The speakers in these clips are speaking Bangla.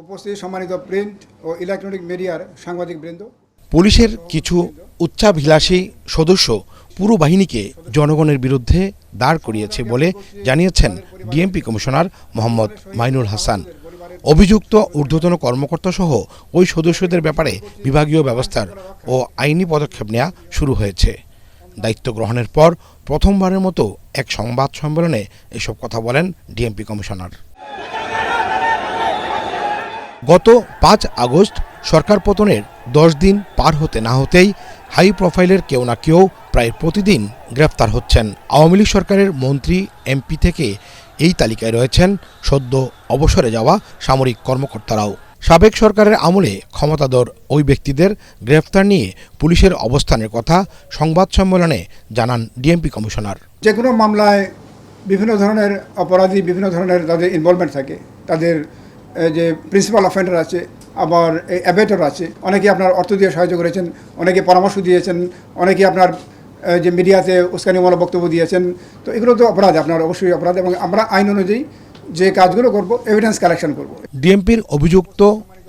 উপস্থিত সম্মানিত প্রিন্ট ও ইলেকট্রনিক মিডিয়ার সাংবাদিকবৃন্দ, পুলিশের কিছু উচ্চাভিলাষী সদস্য পুরো বাহিনীকে জনগণের বিরুদ্ধে দাঁড় করিয়েছে বলে জানিয়েছেন ডিএমপি কমিশনার মোহাম্মদ মাইনুল হাসান। অভিযুক্ত ঊর্ধ্বতন কর্মকর্তা সহ ওই সদস্যদের ব্যাপারে বিভাগীয় ব্যবস্থার ও আইনি পদক্ষেপ নেওয়া শুরু হয়েছে। দায়িত্ব গ্রহণের পর প্রথমবারের মতো এক সংবাদ সম্মেলনে এসব কথা বলেন ডিএমপি কমিশনার। গত ৫ আগস্ট সরকার পতনের ১০ দিন পার হতে না হতেই হাই প্রোফাইলের কেউ না কেউ প্রায় প্রতিদিন গ্রেফতার হচ্ছেন। আওয়ামী লীগ সরকারের মন্ত্রী, এমপি থেকে এই তালিকায় রয়েছেন সদ্য অবসরে যাওয়া সামরিক কর্মকর্তারাও। সাবেক সরকারের আমলে ক্ষমতাধর ওই ব্যক্তিদের গ্রেফতার নিয়ে পুলিশের অবস্থানের কথা সংবাদ সম্মেলনে জানান ডিএমপি কমিশনার। যে কোনো মামলায় বিভিন্ন ধরনের অপরাধী, বিভিন্ন ধরনের যাদের ইনভলভমেন্ট থাকে, তাদের যে প্রিন্সিপাল অফেন্ডার আছে, আবার অ্যাবেটর আছে, অনেকে আপনার অর্থ দিয়ে সাহায্য করেছেন, অনেকে পরামর্শ দিয়েছেন, অনেকে আপনার যে মিডিয়াতে উস্কানিমূলক বক্তব্য দিয়েছেন। তো এগুলো তো অপরাধ, আপনার অবশ্যই অপরাধ, এবং আমরা আইন অনুযায়ী যে কাজগুলো করব, এভিডেন্স কালেকশন করব। ডিএমপির অভিযুক্ত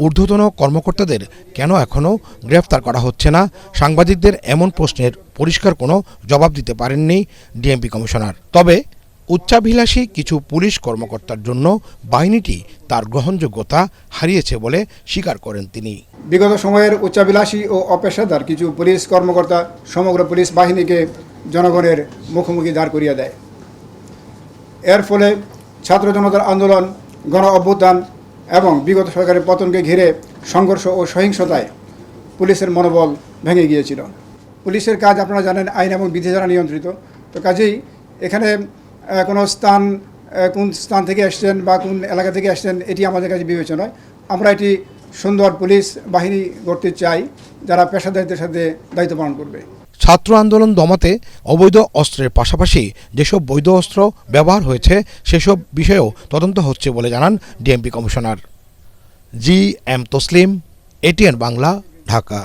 ঊর্ধ্বতন কর্মকর্তাদের কেন এখনও গ্রেফতার করা হচ্ছে না, সাংবাদিকদের এমন প্রশ্নের পরিষ্কার কোনো জবাব দিতে পারেননি ডিএমপি কমিশনার। তবে উচ্চাভিলাষী কিছু পুলিশ কর্মকর্তার জন্য বাহিনীটি তার গ্রহণযোগ্যতা হারিয়েছে বলে স্বীকার করেন তিনি। বিগত সময়ের উচ্চাভিলাষী ও অপেশাদার কিছু পুলিশ কর্মকর্তা সমগ্র পুলিশ বাহিনীকে জনগণের মুখোমুখি দাঁড় করিয়ে দেয়। এর ফলে ছাত্র জনতার আন্দোলন, গণ অভ্যুত্থান এবং বিগত সরকারের পতনকে ঘিরে সংঘর্ষ ও সহিংসতায় পুলিশের মনোবল ভেঙে গিয়েছিল। পুলিশের কাজ আপনারা জানেন, আইন এবং বিধি দ্বারা নিয়ন্ত্রিত। তো কাজেই এখানে কোনো স্থান, কোন স্থান থেকে আসছেন বা কোন এলাকা থেকে আসছেন, এটি আমাদের কাছে বিবেচনা নয়। আমরা এটি সুন্দর পুলিশ বাহিনী গড়তে চাই, যারা পেশাদারিত্বের সাথে দায়িত্ব পালন করবে। ছাত্র আন্দোলন দমাতে অবৈধ অস্ত্রের পাশাপাশি যেসব বৈধ অস্ত্র ব্যবহার হয়েছে সেসব বিষয়েও তদন্ত হচ্ছে বলে জানান DMP commissioner. G M Taslim, ATN Bangla, Dhaka.